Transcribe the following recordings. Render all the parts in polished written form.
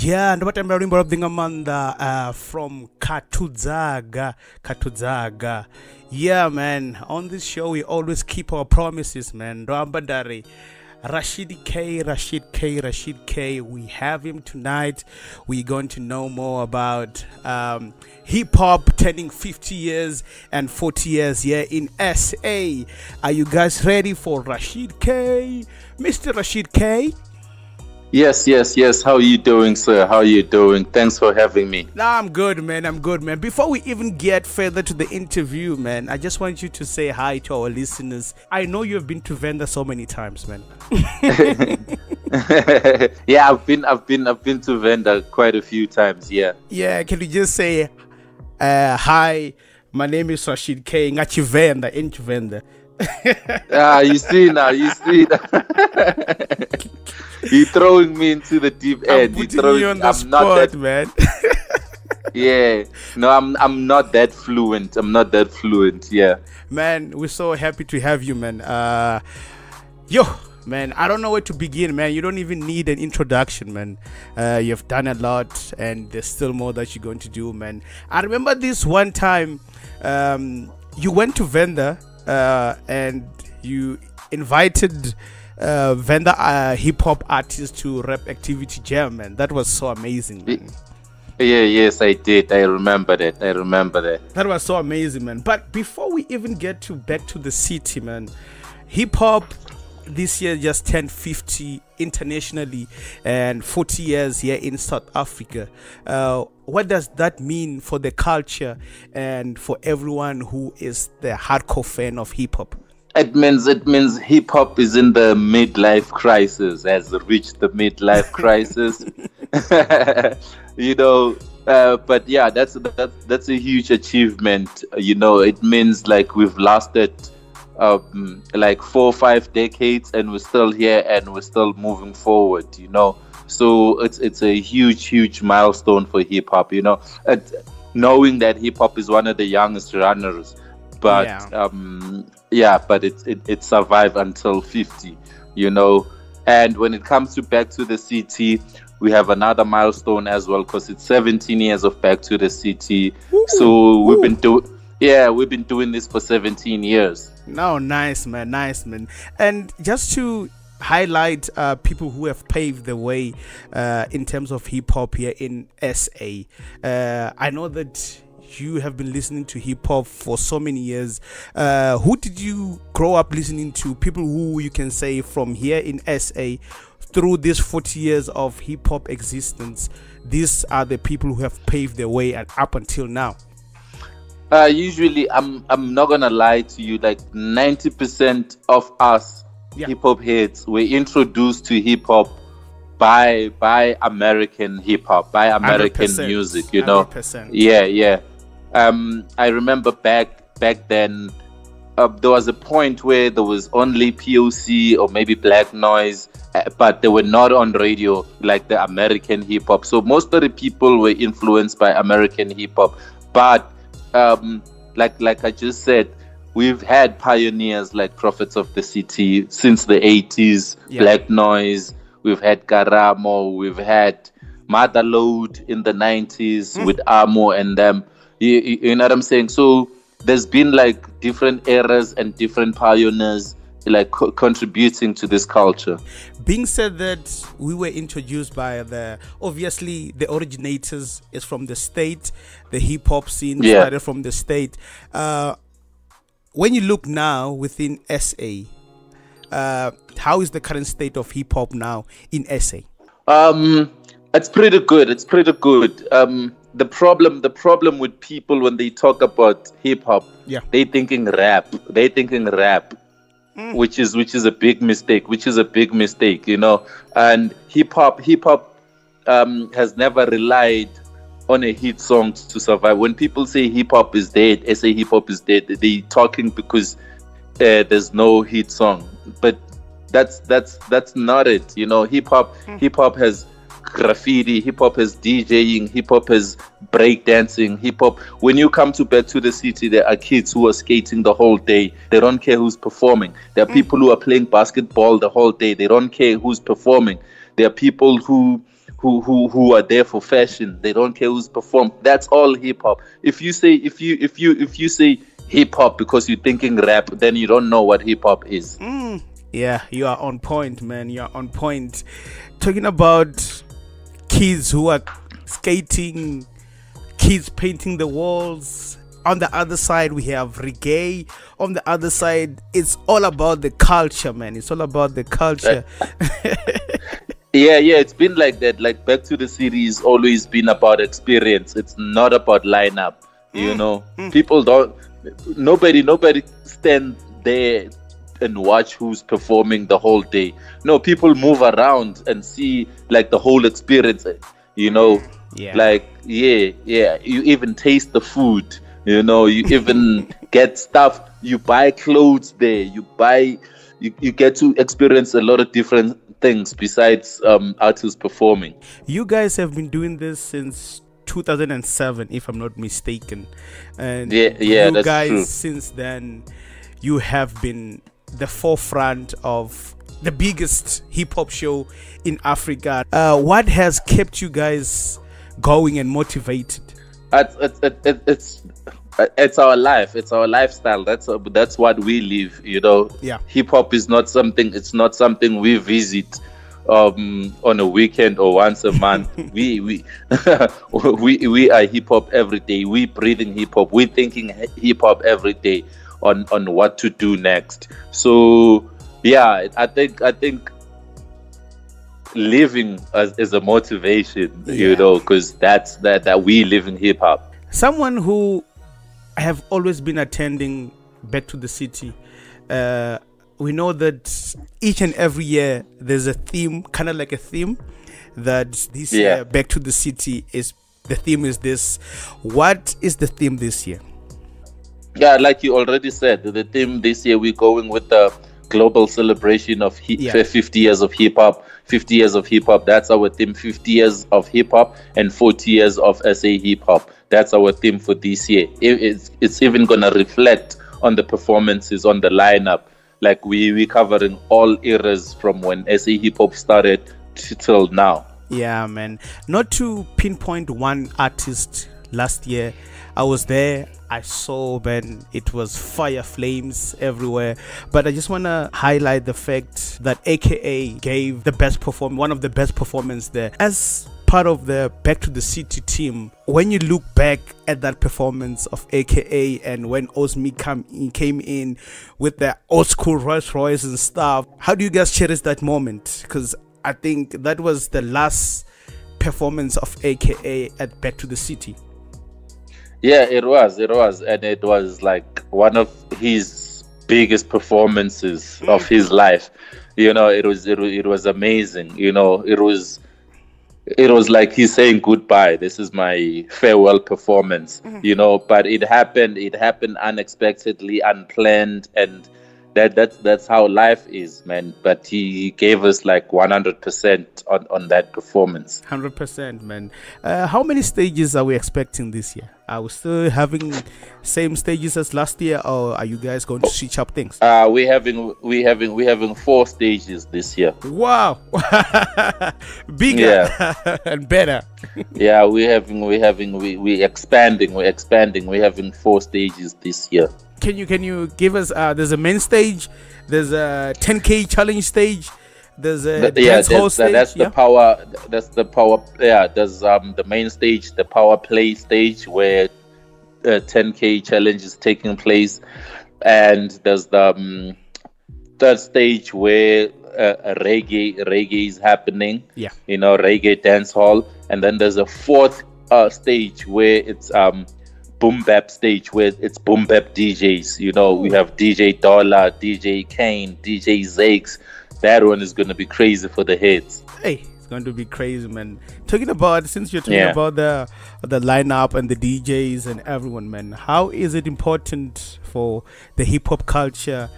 Yeah, but I'm remember Amanda from Katudzaga. Yeah, man. On this show, we always keep our promises, man. Rambadari. Rashid K. We have him tonight. We're going to know more about hip hop turning 50 years and 40 years here in SA. Are you guys ready for Rashid K? Mr. Rashid K? Yes. How are you doing, sir? How are you doing? Thanks for having me. Nah, I'm good, man. Before we even get further to the interview, man, I just want you to say hi to our listeners. I know you've been to Venda so many times, man. Yeah, I've been to Venda quite a few times. Yeah. Yeah. Can you just say hi? My name is Rashid K. Ngachi Venda, into Venda. You see now. You're throwing me into the deep end. I'm putting you on the spot, man. Yeah. No, I'm not that fluent. Yeah. Man, we're so happy to have you, man. Man, I don't know where to begin, man. You don't even need an introduction, man. You've done a lot, and there's still more that you're going to do, man. I remember this one time, you went to Venda, and you invited Venda hip hop artists to Rap Activity Jam, man. That was so amazing, man. Yes, I did. I remember that. That was so amazing, man. But before we even get back to the city, man, hip hop this year just turned 50 internationally and 40 years here in South Africa. What does that mean for the culture and for everyone who is the hardcore fan of hip hop? It means hip hop is in the midlife crisis, has reached the midlife crisis. But yeah, that's a huge achievement. It means like we've lasted like 4 or 5 decades, and we're still here and we're still moving forward. So it's a huge milestone for hip hop. Knowing that hip hop is one of the youngest runners, but but it survived until 50. And when it comes to Back to the City, we have another milestone as well, because it's 17 years of Back to the City. So we've been doing this for 17 years. No, nice man. And just to highlight people who have paved the way in terms of hip hop here in SA. I know that you have been listening to hip hop for so many years. Who did you grow up listening to? People who you can say from here in SA through these 40 years of hip hop existence, these are the people who have paved the way and up until now. Usually, I'm not gonna lie to you. Like 90% of us hip hop heads were introduced to hip hop by American hip hop, by American 100%, music. 100%. Yeah. I remember back then, there was a point where there was only POC or maybe Black Noise, but they were not on radio like the American hip hop. So most of the people were influenced by American hip hop, but like I just said, we've had pioneers like Prophets of the City since the 80s, Black Noise, we've had Karamo, we've had Motherload in the 90s with Amo and them. You know what I'm saying? So there's been like different eras and different pioneers like contributing to this culture. Being said that, we were introduced by obviously the originators is from the state, the hip hop scene started from the state. When you look now within SA, how is the current state of hip hop now in SA? It's pretty good. The problem with people when they talk about hip hop, they thinking rap. Which is a big mistake. And hip hop has never relied on a hit song to survive. When people say hip hop is dead, SA hip hop is dead, they talking because there's no hit song. But that's not it. Hip hop has graffiti, hip hop has DJing, hip hop has breakdancing, hip hop. When you come to Back to the City, there are kids who are skating the whole day. They don't care who's performing. There are people who are playing basketball the whole day. They don't care who's performing. There are people who who are there for fashion. They don't care who's performed. That's all hip hop. If you say hip hop because you're thinking rap, then you don't know what hip hop is. Yeah, you are on point, man. You are on point. Talking about kids who are skating, kids painting the walls. On the other side, we have reggae. On the other side, it's all about the culture, man. It's all about the culture. Yeah, it's been like that. Like Back to the City has always been about experience. It's not about lineup. You know, people don't. Nobody stand there and watch who's performing the whole day. No, people move around and see like the whole experience. You know, like you even taste the food. You know, you even get stuff. You buy clothes there. You get to experience a lot of different things besides artists performing. You guys have been doing this since 2007, if I'm not mistaken, and you that's guys true. Since then, you have been the forefront of the biggest hip-hop show in Africa. What has kept you guys going and motivated? It's our life. It's our lifestyle. That's what we live. You know. Yeah. Hip hop is not something. It's not something we visit on a weekend or once a month. we are hip hop every day. We breathing hip hop. We thinking hip hop every day on what to do next. So yeah, I think living is a motivation. You know, because that's that we live in hip hop. Someone who have always been attending Back to the City. We know that each and every year there's a theme, kind of like a theme, that this year Back to the City the theme is this. What is the theme this year? Yeah, like you already said, the theme this year, we're going with the global celebration of 50 years of hip hop. 50 years of hip hop, that's our theme. 50 years of hip hop and 40 years of SA hip hop. That's our theme for this year. It's even gonna reflect on the performances, on the lineup. Like we covering all eras from when SA hip hop started till now. Yeah, man. Not to pinpoint one artist, last year I was there. I saw, man, it was fire flames everywhere. But I just want to highlight the fact that AKA gave the best performance, one of the best performance there. As part of the Back to the City team, when you look back at that performance of AKA and when Osmi came in with the old school Rolls Royce and stuff, how do you guys cherish that moment? Because I think that was the last performance of AKA at Back to the City. Yeah, it was, and it was like one of his biggest performances of his life. You know, it was amazing. You know, it was like he's saying goodbye. This is my farewell performance. You know, but it happened unexpectedly, unplanned, and that's how life is, man. But he gave us like 100% on that performance. 100%, man. How many stages are we expecting this year? Are we still having same stages as last year, or are you guys going to switch up things? We having 4 stages this year. Wow. Bigger and better. Yeah, we expanding. We're having 4 stages this year. Can you give us there's a main stage, there's a 10K challenge stage, there's a dance hall stage. That's the power. There's the main stage, the power play stage, where 10K challenge is taking place, and there's the third stage where reggae is happening. Yeah, you know, reggae dance hall, and then there's a 4th stage where it's boom bap stage, where it's boom bap DJs. You know, we have DJ Dollar, DJ Kane, DJ Zakes. That one is going to be crazy for the heads. Hey, it's going to be crazy, man. Since you're talking about the lineup and the DJs and everyone, man, how is it important for the hip hop culture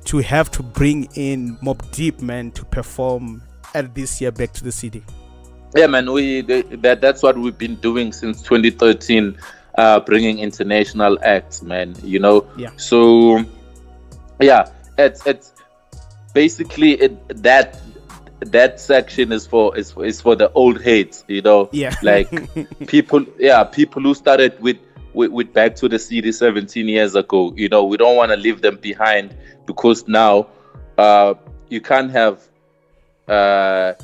to have to bring in Mobb Deep, man, to perform at this year Back to the City? Yeah, man, that's what we've been doing since 2013. Bringing international acts, man, you know. Yeah. So, yeah, it's basically that section is for the old heads, you know. Yeah. Like people who started with Back to the City 17 years ago. You know, we don't want to leave them behind, because now you can't have a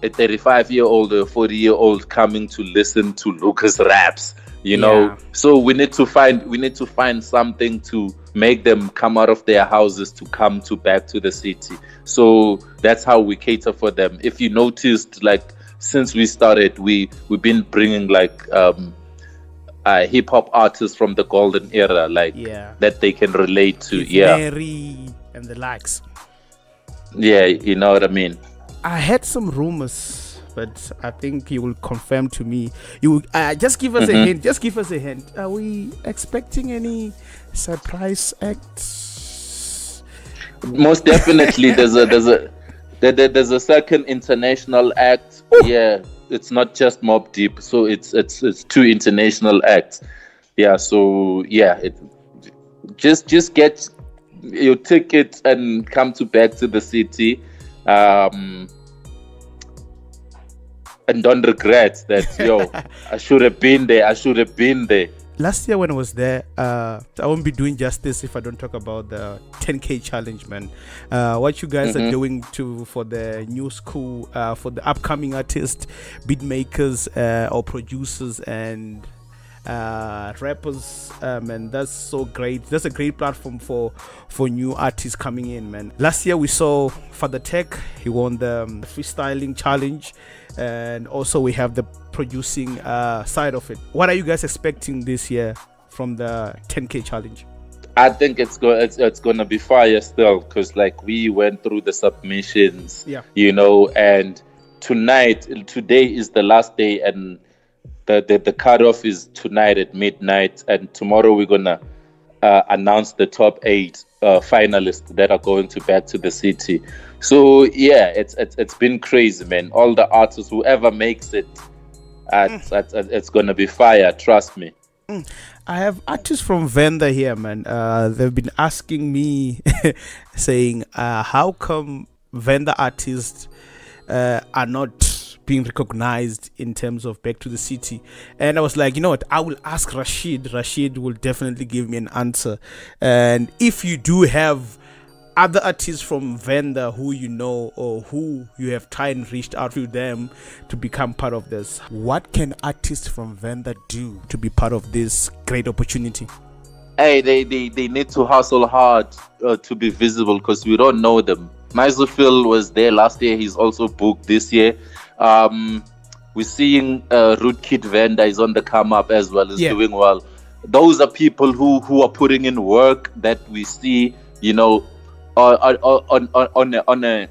35-year-old or a 40-year-old coming to listen to Lucas raps, you know. So we need to find something to make them come out of their houses to come to Back to the City. So that's how we cater for them. If you noticed, like, since we started, we've been bringing like hip hop artists from the golden era, like that they can relate to. Mary and the likes. Yeah, you know what I mean. I had some rumors, but I think you will confirm to me. You just give us a hint. Just give us a hint. Are we expecting any surprise acts? Most definitely. There's a second international act. Ooh. Yeah, it's not just Mobb Deep. So it's 2 international acts. Yeah. So yeah, just get your ticket and come to Back to the City. And don't regret that. Yo, I should have been there. Last year when I was there, I won't be doing justice if I don't talk about the 10K challenge, man. What you guys are doing for the new school, for the upcoming artists, beat makers, or producers and rappers, and that's so great. That's a great platform for new artists coming in, man. Last year we saw Father Tech. He won the freestyling challenge, and also we have the producing side of it. What are you guys expecting this year from the 10K challenge? I think it's gonna be fire still, because like we went through the submissions, you know, and today is the last day, and the cutoff is tonight at midnight, and tomorrow we're gonna announce the top 8 finalists that are going to Back to the City. So yeah, it's been crazy, man. All the artists, whoever makes it, it's gonna be fire. Trust me. I have artists from Venda here, man. They've been asking me, saying, how come Venda artists are not being recognized in terms of Back to the City? And I was like, you know what, I will ask Rashid will definitely give me an answer. And if you do have other artists from Venda who you know, or who you have tried and reached out to them to become part of this, what can artists from Venda do to be part of this great opportunity? Hey, they need to hustle hard to be visible, because we don't know them. Phil was there last year. He's also booked this year. We're seeing Rootkid Venda is on the come up as well, is doing well. Those are people who are putting in work that we see, you know, on a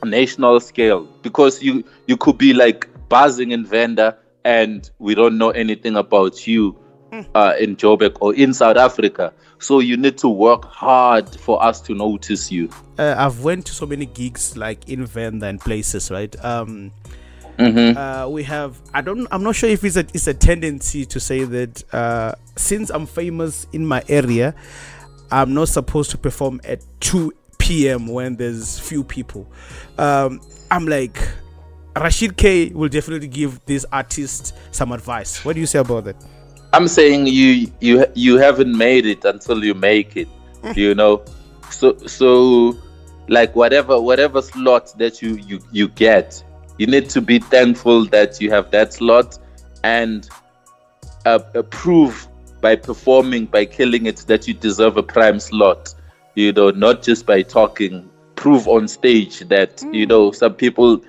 national scale. Because you could be like buzzing in Venda and we don't know anything about you in Joburg or in South Africa. So you need to work hard for us to notice you. I've went to so many gigs like in Venda and places, right? We have, I'm not sure if it's a tendency to say that since I'm famous in my area, I'm not supposed to perform at 2 p.m. when there's few people. I'm like, Rashid K will definitely give this artist some advice. What do you say about that? I'm saying you haven't made it until you make it, you know. So like whatever slot that you get, you need to be thankful that you have that slot, and prove by performing, by killing it, that you deserve a prime slot. You know, not just by talking. Prove on stage that you know. Some people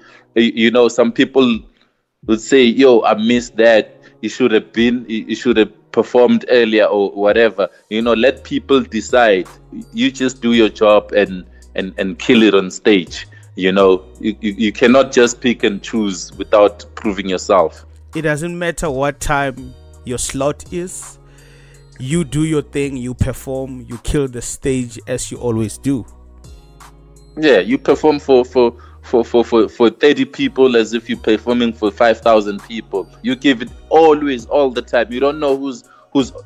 would say, "Yo, I missed that. You should have performed earlier," or whatever. You know, let people decide. You just do your job and kill it on stage. You know, you cannot just pick and choose without proving yourself. It doesn't matter what time your slot is. You do your thing, you perform, you kill the stage as you always do. Yeah, you perform for 30 people as if you're performing for 5,000 people. You give it always, all the time. You don't know who's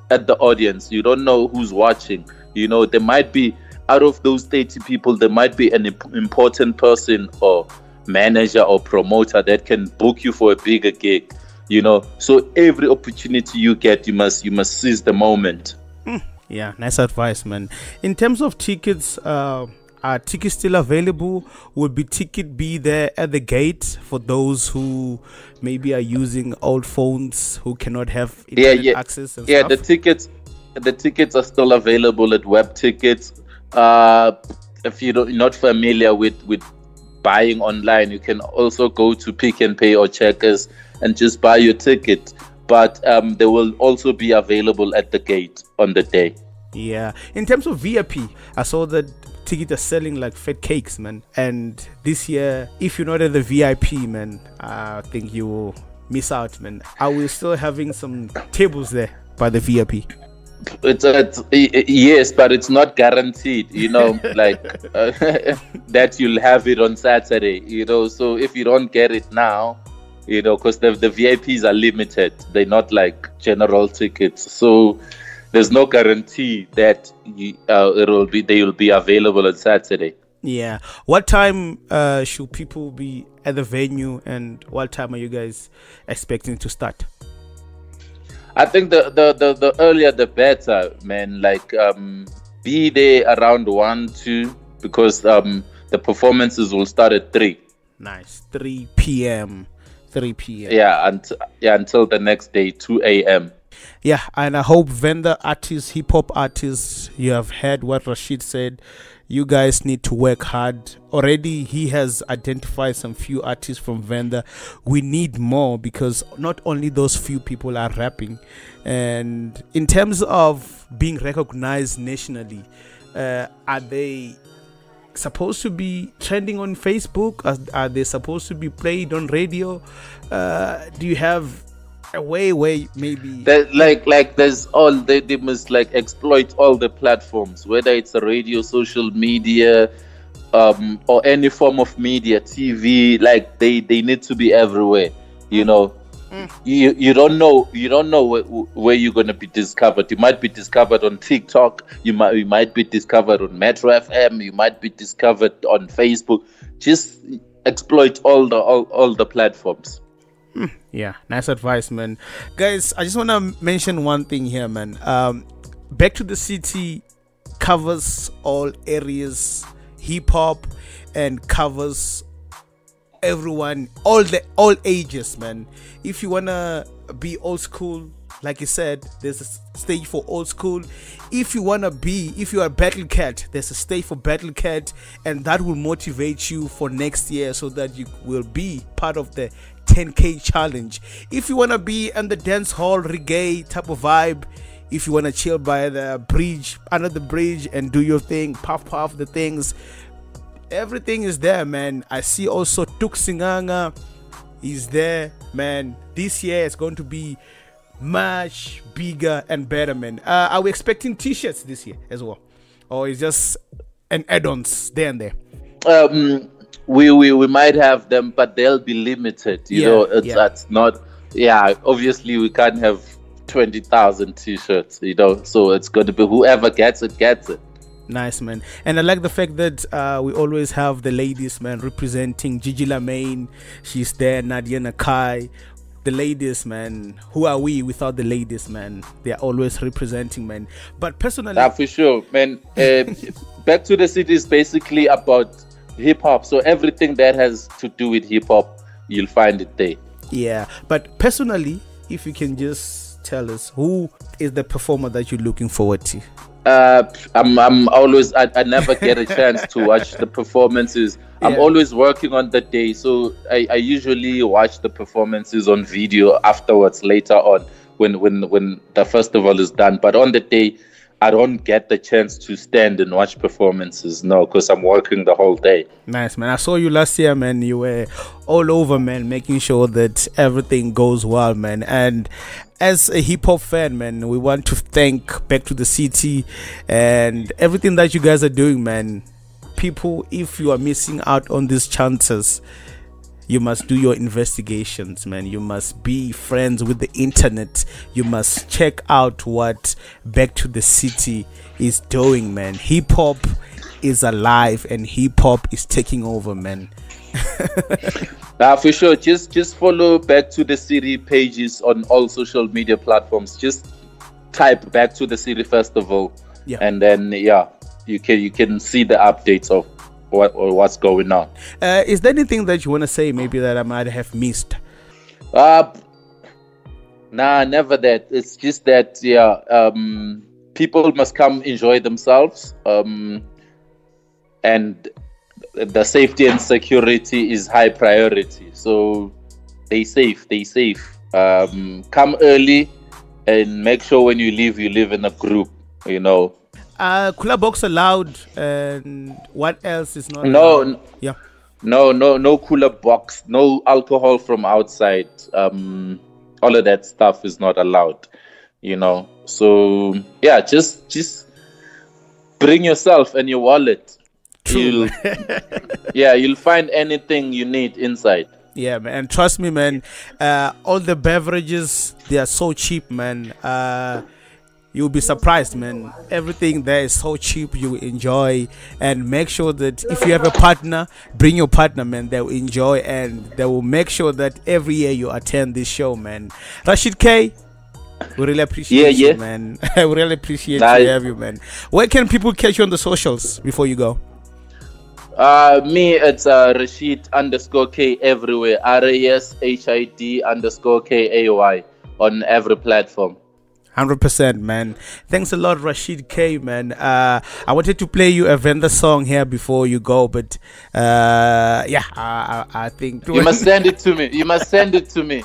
at the audience. You don't know who's watching. You know, there might be out of those 30 people, there might be an important person or manager or promoter that can book you for a bigger gig, you know. So every opportunity you get, you must seize the moment. Yeah, nice advice, man. In terms of tickets, are tickets still available? Will ticket be there at the gate for those who maybe are using old phones who cannot have internet access and stuff? The tickets are still available at web tickets. If you're not familiar with buying online, you can also go to Pick and Pay or Checkers and just buy your ticket. But they will also be available at the gate on the day. Yeah. In terms of VIP, I saw that tickets are selling like fat cakes, man. And this year, if you're not at the VIP, man, I think you will miss out, man. Are we still having some tables there by the VIP? Yes, but it's not guaranteed, you know, like that you'll have it on Saturday, you know. So if you don't get it now, you know, because the VIPs are limited, they're not like general tickets, so there's no guarantee that they will be available on Saturday. Yeah. What time should people be at the venue, and what time are you guys expecting to start? I think the earlier the better, man. Like be there around 1-2 because the performances will start at 3. Nice. 3 p.m. 3 p.m. Yeah, until the next day, 2 a.m. Yeah, and I hope vendor artists, hip hop artists, you have heard what Rashid said. You guys need to work hard. Already he has identified some few artists from vendor. We need more because not only those few people are rapping. And in terms of being recognized nationally, are they supposed to be trending on Facebook? Are they supposed to be played on radio? Do you have a way where maybe like there's all they must like exploit all the platforms, whether it's a radio, social media, or any form of media, TV. Like they need to be everywhere, you know. You don't know where you're gonna be discovered. You might be discovered on TikTok, you might be discovered on Metro FM, you might be discovered on Facebook. Just exploit all the platforms. Yeah, nice advice, man. Guys, I just want to mention one thing here, man. Back to the City covers all areas, hip hop, and covers everyone, all ages, man. If you wanna be old school, like you said, there's a stage for old school. If you are Battle Cat, there's a stage for Battle Cat, and that will motivate you for next year so that you will be part of the 10K challenge. If you want to be in the dance hall reggae type of vibe, if you want to chill by the bridge, under the bridge, and do your thing, puff the things, everything is there, man. I see also Tuk Singanga is there, man. This year is going to be much bigger and better, man. Are we expecting t-shirts this year as well, or is just an add-ons there and there? We might have them, but they'll be limited. You know, that's not. Yeah, obviously we can't have 20,000 t-shirts. You know, so it's going to be whoever gets it gets it. Nice, man. And I like the fact that we always have the ladies, man, representing Gigi Lamaine. She's there, Nadia Nakai. The ladies, man. Who are we without the ladies, man? They are always representing, man. But personally, for sure, man. Back to the City is basically about hip hop. So everything that has to do with hip hop, you'll find it there. Yeah. But personally, if you can just tell us, who is the performer that you're looking forward to? I'm always I never get a chance to watch the performances. I'm always working on the day, so I usually watch the performances on video afterwards, later on when the festival is done. But on the day, I don't get the chance to stand and watch performances, no, because I'm working the whole day. Nice, man. I saw you last year, man. You were all over, man, making sure that everything goes well, man. And as a hip-hop fan, man, we want to thank Back to the City and everything that you guys are doing, man. People, if you are missing out on these chances, You must do your investigations, man. You must be friends with the internet. You must check out what Back to the City is doing, man. Hip hop is alive and hip hop is taking over, man. For sure. Just follow Back to the City pages on all social media platforms. Just type Back to the City Festival, and then you can see the updates of what's going on. Is there anything that you want to say, maybe that I might have missed? Nah, never that. It's just that people must come enjoy themselves, and the safety and security is high priority. So stay safe. Come early and make sure when you leave in a group, you know. Cooler box allowed, and what else is not allowed? No cooler box, no alcohol from outside. All of that stuff is not allowed, you know. So just bring yourself and your wallet. True. You'll find anything you need inside. Yeah, man. And trust me, man, all the beverages, they are so cheap, man. You'll be surprised, man. Everything there is so cheap. You will enjoy. And make sure that if you have a partner, bring your partner, man. They will enjoy, and they will make sure that every year you attend this show, man. Rashid K, we really appreciate you, man. We really appreciate to have you, man. Where can people catch you on the socials before you go? Me, it's Rashid_K everywhere. RASHID_KAY on every platform. 100%, man. Thanks a lot, Rashid K, man. I wanted to play you a vendor song here before you go, but I think you must send it to me. You must send it to me.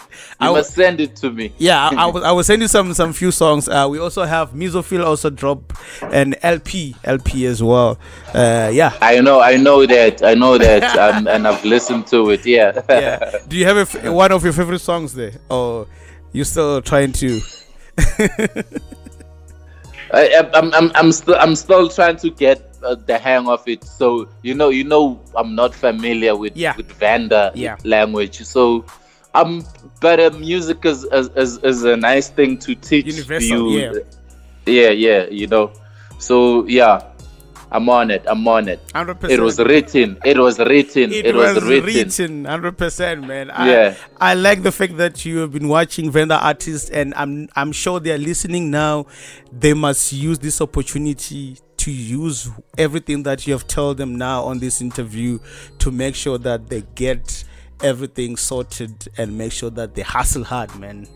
Yeah, I will send you some few songs. We also have Misophil also drop an LP as well. I know that, and I've listened to it. Yeah. Do you have one of your favorite songs there, or you still trying to? I'm still trying to get the hang of it. So you know I'm not familiar with Vanda language. So but music is a nice thing to teach universal, you. You know. So I'm on it. 100%. It was written. 100%, man. I like the fact that you have been watching vendor artists, and I'm sure they are listening now. They must use this opportunity to use everything that you have told them now on this interview to make sure that they get everything sorted and make sure that they hustle hard, man.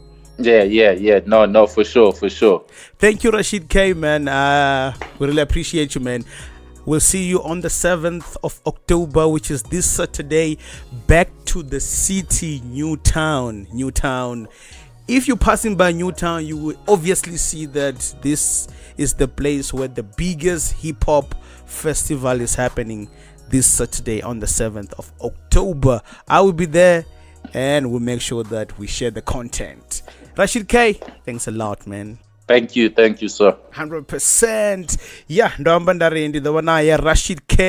No, for sure. Thank you, Rashid K, man. We really appreciate you, man. We'll see you on the 7th of October, which is this Saturday. Back to the City, Newtown. If you're passing by Newtown, you will obviously see that this is the place where the biggest hip hop festival is happening this Saturday on the 7th of October. I will be there, and we'll make sure that we share the content. Rashid K, thanks a lot, man. Thank you, sir. 100%. Yeah, ndo amba ndarendi the one Rashid K.